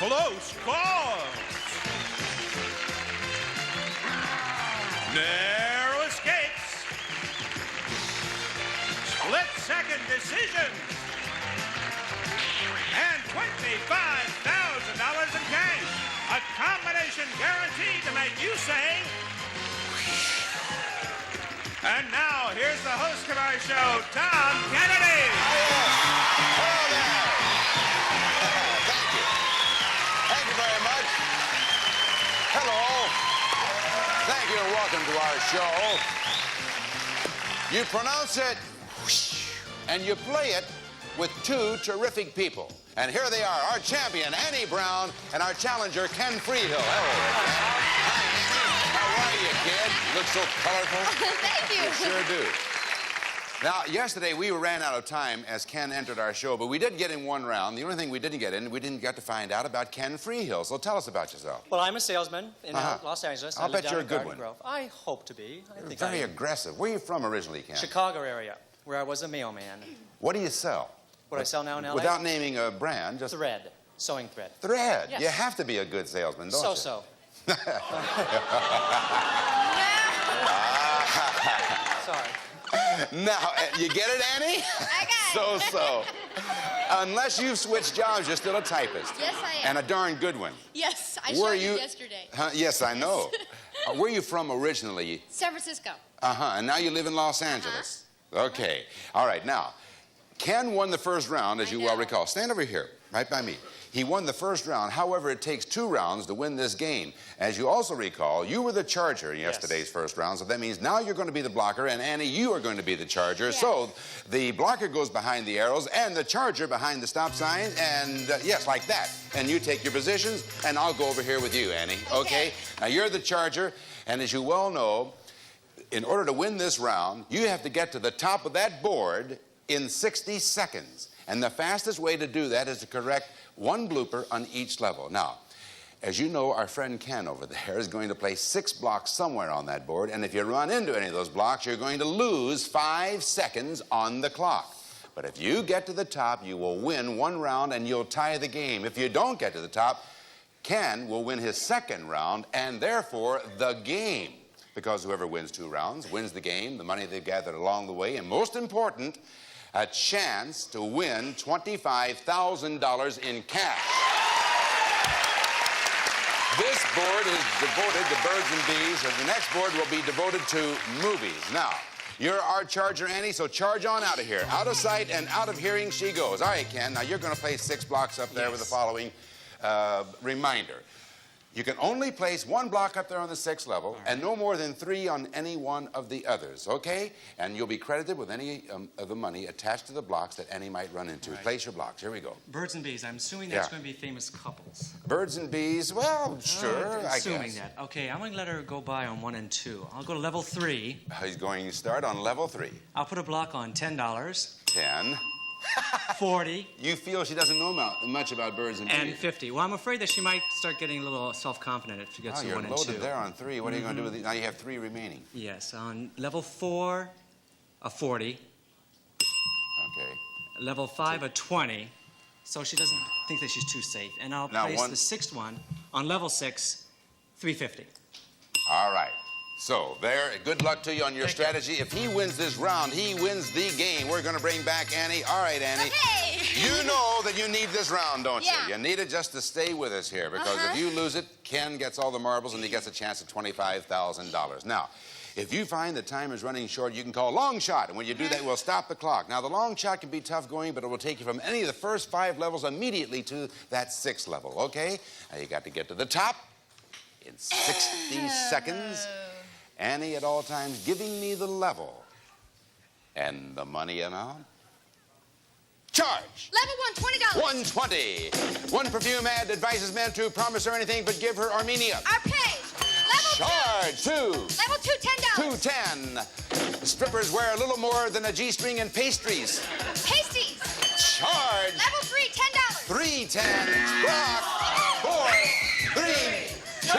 close calls, narrow escapes, split-second decisions, and $25,000 in cash. A combination guaranteed to make you say... And now, here's the host of our show, Tom Kennedy. Hello there. Thank you. Thank you very much. Hello. Thank you and welcome to our show. You pronounce it whoosh, and you play it with two terrific people. And here they are, our champion, Annie Brown, and our challenger, Ken Freehill. Hello there, Ken. Hi, Annie. How are you, kid? You look so colorful. Thank you. You sure do. Now, yesterday we ran out of time as Ken entered our show, but we did get in one round. The only thing we didn't get in, we didn't get to find out about Ken Freehill. So tell us about yourself. Well, I'm a salesman in Los Angeles. I'll I live bet down you're in a good Garden one. Grove. I hope to be. I think Very I am. aggressive. Where are you from originally, Ken? Chicago area, where I was a mailman. What do you sell? What I sell now in L.A.? Without naming a brand, just... Thread. Sewing thread. Thread. Yes. You have to be a good salesman, don't you? So-so. Sorry. Now, you get it, Annie? I got it. So-so. Unless you've switched jobs, you're still a typist. Yes, I am. And a darn good one. Yes, I Where showed you you yesterday. Yes, I know. Where are you from originally? San Francisco. And now you live in Los Angeles. Okay. All right, now, Ken won the first round, as I you know. well recall. Stand over here, right by me. He won the first round. However, it takes 2 rounds to win this game. As you also recall, you were the charger in yesterday's first round, so that means now you're going to be the blocker, and Annie, you are going to be the charger. Yes. So the blocker goes behind the arrows, and the charger behind the stop sign, and yes, like that. And you take your positions, and I'll go over here with you, Annie. Okay? Now, you're the charger, and as you well know, in order to win this round, you have to get to the top of that board in 60 seconds. And the fastest way to do that is to correct 1 blooper on each level. Now, as you know, our friend Ken over there is going to place 6 blocks somewhere on that board, and if you run into any of those blocks, you're going to lose 5 seconds on the clock. But if you get to the top, you will win 1 round and you'll tie the game. If you don't get to the top, Ken will win his 2nd round and therefore the game. Because whoever wins 2 rounds wins the game, the money they've gathered along the way, and most important, a chance to win $25,000 in cash. This board is devoted to birds and bees, and the next board will be devoted to movies. Now, you're our charger, Annie, so charge on out of here. Out of sight and out of hearing she goes. All right, Ken, now you're going to place 6 blocks up there with the following reminder. You can only place 1 block up there on the 6th level and no more than 3 on any one of the others, okay? And you'll be credited with any of the money attached to the blocks that Annie might run into. Place your blocks. Here we go. Birds and bees. I'm assuming that's going to be famous couples. Birds and bees, well, sure, I Assuming guess. that. Okay, I'm going to let her go by on 1 and 2. I'll go to level 3. He's going to start on level 3. I'll put a block on $10, 10. 40, You feel she doesn't know much about birds and bees. and 50. Well, I'm afraid that she might start getting a little self-confident if she gets to You're 1 and 2. loaded there on 3. What are you going to do with it? Now you have 3 remaining. Yes, on level 4, a 40. Okay. Level 5, a 20. So she doesn't think that she's too safe. And I'll Now, place one- the 6th one on level 6, 350. All right. So, there, good luck to you on your strategy. If he wins this round, he wins the game. We're going to bring back Annie. All right, Annie. Okay. You know that you need this round, don't Yeah. you? You need it just to stay with us here, because if you lose it, Ken gets all the marbles and he gets a chance at $25,000. Now, if you find the time is running short, you can call long shot, and when you do that, we'll stop the clock. Now, the long shot can be tough going, but it will take you from any of the first 5 levels immediately to that 6th level, okay? Now, you got to get to the top in 60 seconds. Annie, at all times, giving me the level and the money amount. Charge! Level 1, $20. 120. One perfume ad advises men to promise her anything but give her Armenia. Arpege. Level Charge! 2. Level 2, $10. 210. Strippers wear a little more than a G-string and pastries. Pasties. Charge! Level 3, $10. 310. Block. 4, 3, 2,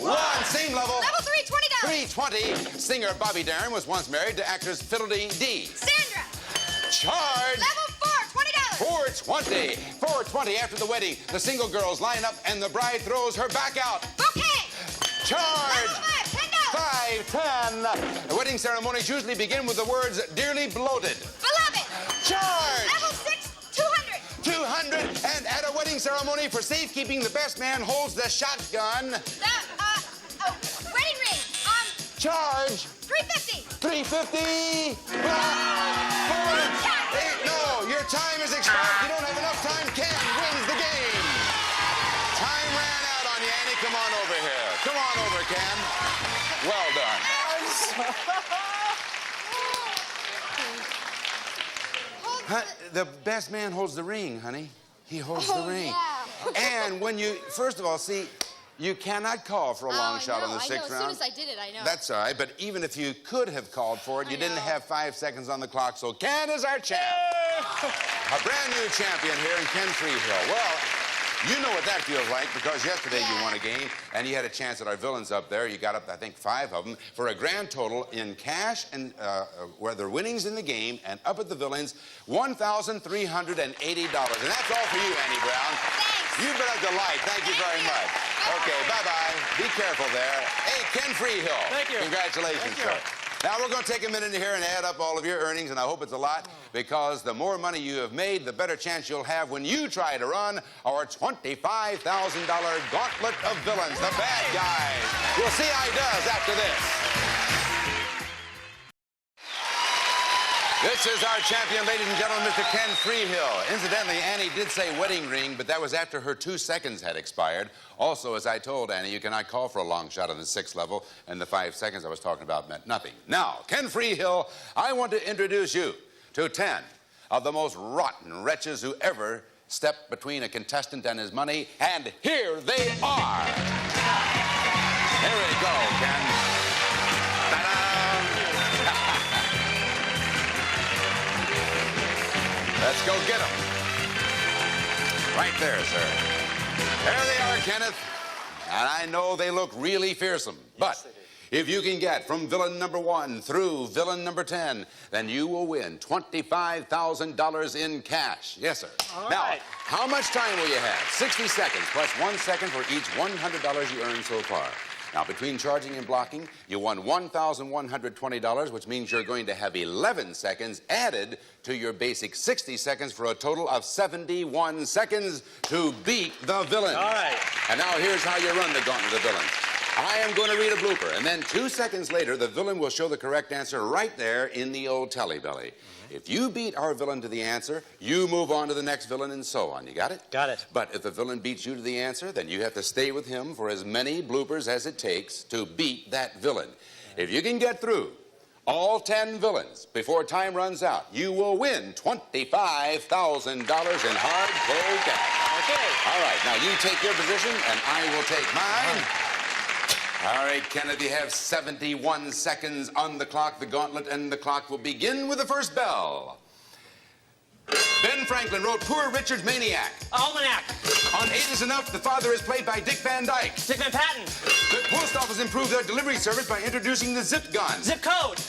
1. Same level. Level 3, $20. 320. Singer Bobby Darin was once married to actress Fiddle-Dee. Sandra. Charge! Level 4, $20. 420. 420 after the wedding. The single girls line up and the bride throws her back out. Bouquet. Charge. Level 5, $10. 5, 10. The wedding ceremonies usually begin with the words, dearly bloated. Beloved. Charge. Level 6, 200. 200. And at a wedding ceremony, for safekeeping, the best man holds the shotgun. Wedding ring. Charge. 350. 350. No, your time is expired. You don't have enough time. Ken wins the game. Time ran out on you, Annie. Come on over here. Come on over, Ken. Well done. The best man holds the ring, honey. He holds the ring. Yeah. And when you, first of all, see, you cannot call for a long shot on the sixth round. As soon as I did it, I know. That's all right, but even if you could have called for it, you didn't have 5 seconds on the clock, so Ken is our champ. A brand new champion here in Ken Freehill. Well, you know what that feels like because yesterday you won a game and you had a chance at our villains up there. You got up, I think, 5 of them for a grand total in cash and where the winnings in the game and up at the villains, $1,380. And that's all for you, Annie Brown. Thanks. You've been a delight. Thank you very much. Okay, bye-bye. Be careful there. Hey, Ken Freehill. Thank you. Congratulations, sir. Now, we're going to take a minute here and add up all of your earnings, and I hope it's a lot, because the more money you have made, the better chance you'll have when you try to run our $25,000 Gauntlet of Villains, the bad guys. We'll see how he does after this. This is our champion, ladies and gentlemen, Mr. Ken Freehill. Incidentally, Annie did say wedding ring, but that was after her 2 seconds had expired. Also, as I told Annie, you cannot call for a long shot on the 6th level, and the 5 seconds I was talking about meant nothing. Now, Ken Freehill, I want to introduce you to 10 of the most rotten wretches who ever stepped between a contestant and his money, and here they are. Here we go, Ken. Let's go get them. Right there, sir. There they are, Kenneth. And I know they look really fearsome. But if you can get from villain number 1 through villain number 10, then you will win $25,000 in cash. Yes, sir. Now, how much time will you have? 60 seconds plus 1 second for each $100 you earned so far. Now, between charging and blocking, you won $1,120, which means you're going to have 11 seconds added to your basic 60 seconds for a total of 71 seconds to beat the villains. All right. And now here's how you run the Gauntlet of Villains. I am going to read a blooper, and then 2 seconds later, the villain will show the correct answer right there in the old tally belly. If you beat our villain to the answer, you move on to the next villain and so on. You got it? Got it. But if the villain beats you to the answer, then you have to stay with him for as many bloopers as it takes to beat that villain. If you can get through all 10 villains before time runs out, you will win $25,000 in hard cold cash. Okay. All right, now you take your position and I will take mine. All right, Kenneth, you have 71 seconds on the clock, the gauntlet, and the clock will begin with the first bell. Ben Franklin wrote Poor Richard's Maniac. Almanac. On 8 is Enough, the father is played by Dick Van Dyke. Dick Van Patten. The post office improved their delivery service by introducing the zip gun. Zip code.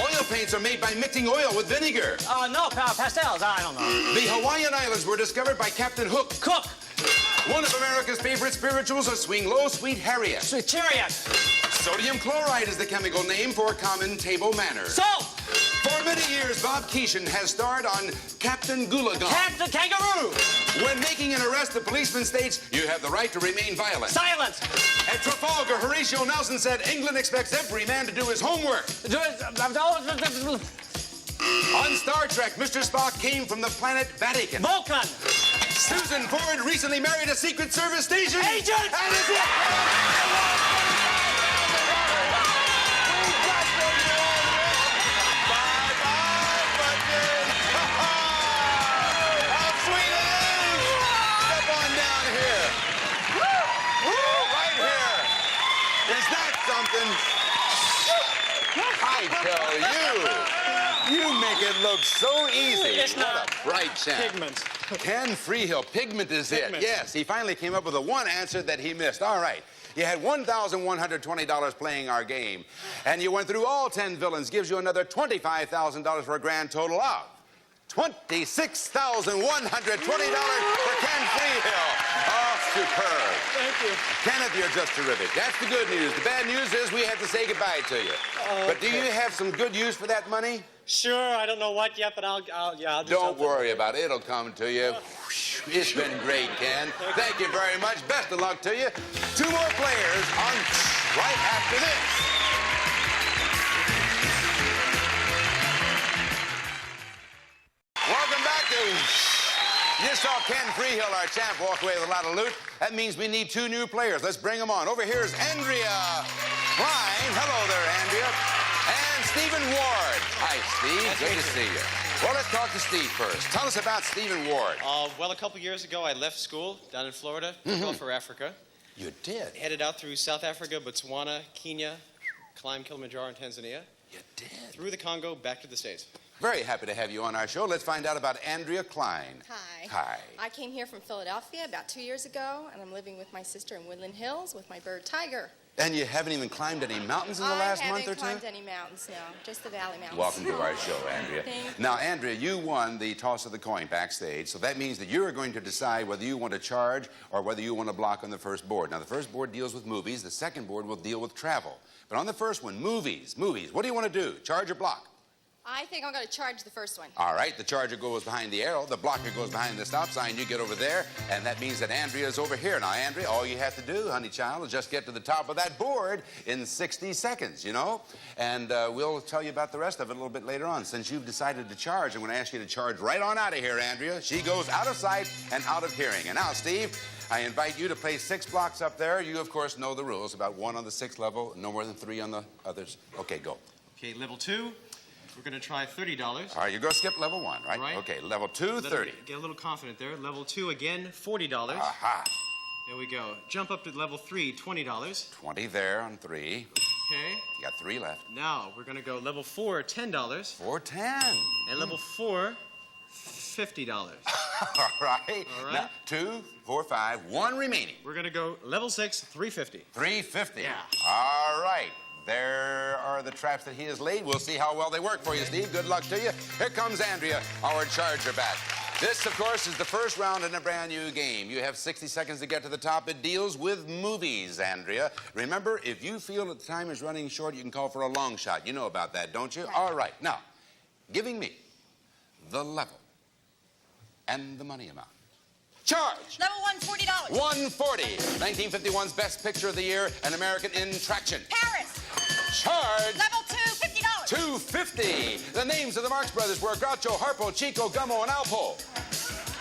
Oil paints are made by mixing oil with vinegar. No, pastels. I don't know. The Hawaiian Islands were discovered by Captain Hook. Cook. One of America's favorite spirituals is Swing Low, Sweet Harriet. Sweet Chariot. Sodium chloride is the chemical name for common table manners. Salt. For many years, Bob Keeshan has starred on Captain Gulagon. Captain Kangaroo. When making an arrest, the policeman states, you have the right to remain violent. Silence. At Trafalgar, Horatio Nelson said, England expects every man to do his homework. On Star Trek, Mr. Spock came from the planet Vatican. Vulcan. Susan Ford recently married a Secret Service station Agent. That is it. Bye-bye, buddy. How sweet it is. Step on down here. Right here. Is that something? I tell you, you make it look so easy. It's not. What a bright champ. Pigment. Ken Freehill, pigment is it. Yes, he finally came up with the one answer that he missed. All right, you had $1,120 playing our game, and you went through all 10 villains, gives you another $25,000 for a grand total of $26,120 for Ken Freehill. Oh, superb. Thank you. Kenneth, you're just terrific. That's the good news. The bad news is we have to say goodbye to you. Oh, but do you have some good use for that money? Sure, I don't know what yet, but I'll do Don't something. worry about it. It'll come to you. It's been great, Ken. Thank you very much. Best of luck to you. Two more players on right after this. Welcome back to... You just saw Ken Freehill, our champ, walk away with a lot of loot. That means we need two new players. Let's bring them on. Over here is Andrea Klein. Hello there, Andrea. And Stephen Ward. Hi, Steve. Good to see you. Well, let's talk to Steve first. Tell us about Stephen Ward. Well, a couple years ago, I left school down in Florida to go for Africa. You did? Headed out through South Africa, Botswana, Kenya, climbed Kilimanjaro and Tanzania. You did? Through the Congo, back to the States. Very happy to have you on our show. Let's find out about Andrea Klein. Hi. Hi. I came here from Philadelphia about 2 years ago, and I'm living with my sister in Woodland Hills with my bird Tiger. And you haven't even climbed any mountains in the last month or I two? haven't climbed any mountains, no. Just the Valley Mountains. Welcome to our show, Andrea. Thank Now, Andrea, you won the toss of the coin backstage, so that means that you are going to decide whether you want to charge or whether you want to block on the first board. Now, the first board deals with movies. The second board will deal with travel. But on the first one, movies. What do you want to do, charge or block? I think I'm going to charge the first one. All right, the charger goes behind the arrow, the blocker goes behind the stop sign, you get over there, and that means that Andrea's over here. Now, Andrea, all you have to do, honey child, is just get to the top of that board in 60 seconds, you know? And we'll tell you about the rest of it a little bit later on. Since you've decided to charge, I'm going to ask you to charge right on out of here, Andrea. She goes out of sight and out of hearing. And now, Steve, I invite you to place 6 blocks up there. You, of course, know the rules about 1 on the 6th level, no more than 3 on the others. Okay, go. Okay, level 2, we're going to try $30. All right, you're going to skip level 1, right? Right. Okay, level 2, 30. Get a little confident there. Level 2, again, $40. Aha. There we go. Jump up to level 3, $20. 20 there on 3. Okay. You got 3 left. Now, we're going to go level 4, $10. 410. And level 4, $50. All right. All right. Now, 2, 4, 5, 1 remaining. We're going to go level 6, $350. 350. Yeah. All right. There are the traps that he has laid. We'll see how well they work for you, Steve. Good luck to you. Here comes Andrea, our charger back. This, of course, is the first round in a brand new game. You have 60 seconds to get to the top. It deals with movies, Andrea. Remember, if you feel that the time is running short, you can call for a long shot. You know about that, don't you? Right. All right. Now, giving me the level and the money amount. Charge! Level 1, $40. 140. 1951's Best Picture of the Year, An American in Traction. Paris. Charge! Level 2, $50. 250. The names of the Marx Brothers were Groucho, Harpo, Chico, Gummo, and Alpo.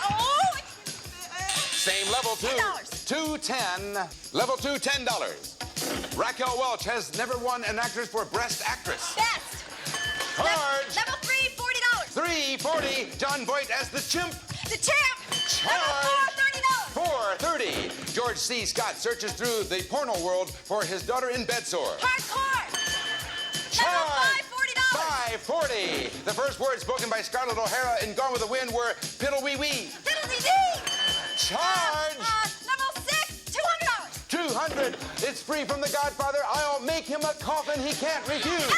Oh! Same level, too. $10. 210. Level 2, $10. Raquel Welch has never won an actress for Best Actress. Best. Charge! Level 3, $40. 340. John Voight as the chimp. The champ. Charge! Level 4, $30. 430. George C. Scott searches through the porno world for his daughter in bedsore. Hardcore. Charge! Level 5, $40. 540. The first words spoken by Scarlett O'Hara in Gone with the Wind were piddle wee wee. Fiddle-dee-dee. Charge! Level 6, $200. 200. It's free from the Godfather. I'll make him a coffin he can't refuse.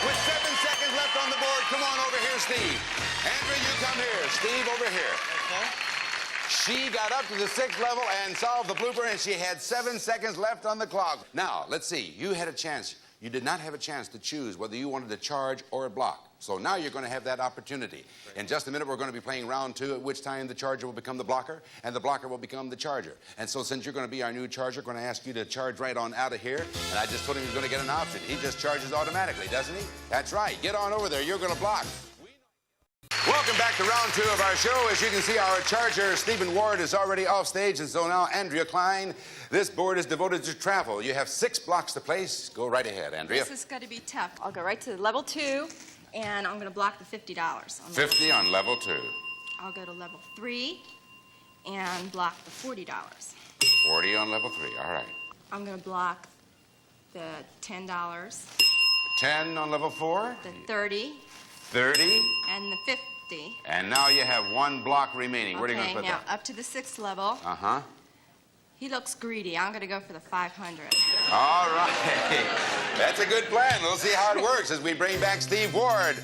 With 7 seconds left on the board, come on over here, Steve. Andrew, you come here. Steve, over here. Okay. She got up to the 6th level and solved the blooper, and she had 7 seconds left on the clock. Now, let's see. You had a chance. You did not have a chance to choose whether you wanted to charge or block. So now you're going to have that opportunity. In just a minute, we're going to be playing round 2, at which time the charger will become the blocker, and the blocker will become the charger. And so since you're going to be our new charger, we're going to ask you to charge right on out of here. And I just told him he was going to get an option. He just charges automatically, doesn't he? That's right. Get on over there. You're going to block. Welcome back to round 2 of our show. As you can see, our charger, Stephen Ward, is already off stage, and so now Andrea Klein. This board is devoted to travel. You have 6 blocks to place. Go right ahead, Andrea. This is going to be tough. I'll go right to level 2, and I'm going to block the $50. 50 on level 2. I'll go to level 3 and block the $40. 40 on level 3. All right. I'm going to block the $10, 10 on level 4. the 30, 30. and the 50. And now you have 1 block remaining. Where are you going Okay, to put now that? up to the 6th level. Uh-huh. He looks greedy. I'm going to go for the 500. All right. That's a good plan. We'll see how it works as we bring back Steve Ward,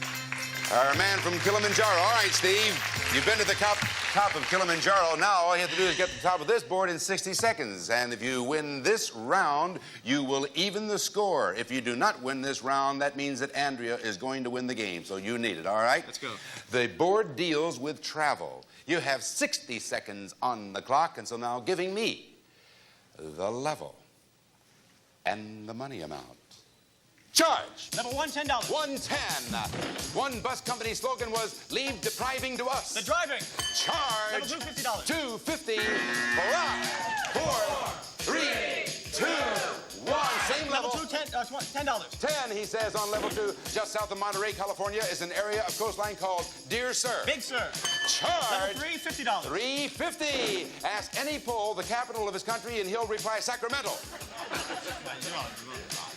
our man from Kilimanjaro. All right, Steve, you've been to the top of Kilimanjaro. Now all you have to do is get to the top of this board in 60 seconds. And if you win this round, you will even the score. If you do not win this round, that means that Andrea is going to win the game. So you need it, all right? Let's go. The board deals with travel. You have 60 seconds on the clock, and so now giving me the level and the money amount. Charge! Level 1, $10. 110. One bus company slogan was, leave depriving to us. The driving. Charge! Level 2, $50. 250. 4, 3, 2, 1. Same level. Level 2, $10. 10, he says, on level 2. Just south of Monterey, California, is an area of coastline called Dear Sir. Big Sir. Charge! Level 3, $50. 350. Ask any Pole the capital of his country, and he'll reply Sacramento.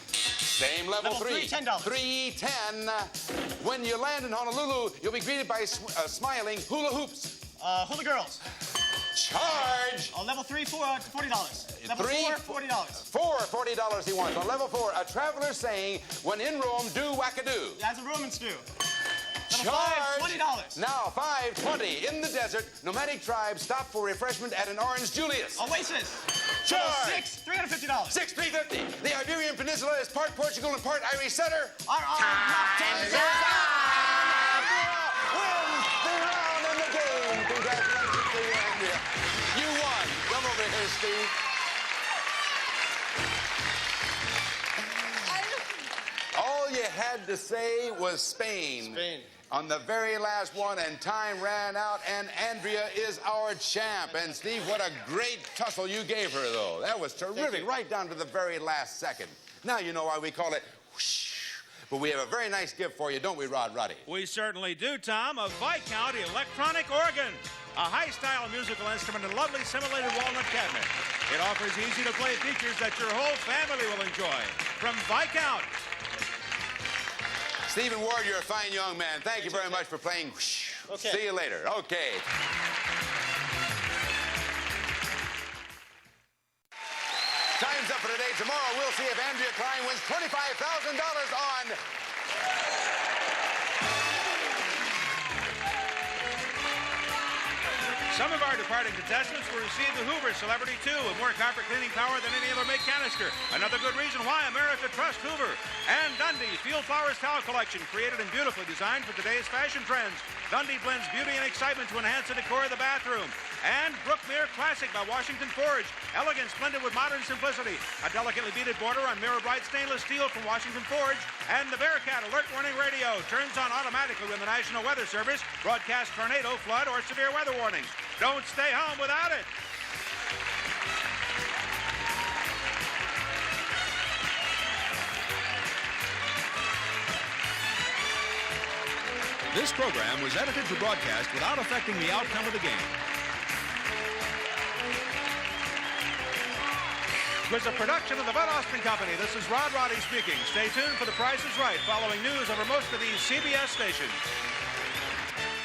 Same level, Level 3. $3, $10. 310. When you land in Honolulu, you'll be greeted by smiling hula hoops. Hula Girls. Charge! Level 3, $40. Level 3, 4, $40. 4, $40 he wants. On level 4, a traveler saying, when in Rome, do wackadoo. As a Romans do. Level Charge! 5, $20. Now, 520. In the desert, nomadic tribes stop for refreshment at an Orange Julius. Oasis. Charge! Level 6, $350. 6, 350. The Iberian Peninsula is part Portugal and part Irish setter. Time's Wins the round in the game. Congratulations to you, Andrea. You won. Come over here, Steve. All you had to say was Spain. Spain. On the very last one, and time ran out, and Andrea is our champ. And Steve, what a great tussle you gave her, though. That was terrific, right down to the very last second. Now you know why we call it whoosh. But we have a very nice gift for you, don't we, Roddy? We certainly do, Tom. A Viscount electronic organ. A high-style musical instrument and lovely simulated walnut cabinet. It offers easy-to-play features that your whole family will enjoy. From Viscount. Stephen Ward, you're a fine young man. Thank you very much for playing whoosh. Okay. See you later. Okay. Time's up for today. Tomorrow, we'll see if Andrea Klein wins $25,000 on... Some of our departing contestants will receive the Hoover Celebrity 2 with more carpet cleaning power than any other make canister. Another good reason why America trusts Hoover. And Dundee Field Flowers Towel Collection, created and beautifully designed for today's fashion trends. Dundee blends beauty and excitement to enhance the decor of the bathroom. And Brookmere Classic by Washington Forge. Elegance blended with modern simplicity. A delicately beaded border on mirror bright stainless steel from Washington Forge. And the Bearcat Alert Warning Radio turns on automatically when the National Weather Service broadcasts tornado, flood, or severe weather warnings. Don't stay home without it. This program was edited for broadcast without affecting the outcome of the game. It was a production of the Bud Austin Company. This is Roddy speaking. Stay tuned for The Price is Right, following news over most of these CBS stations.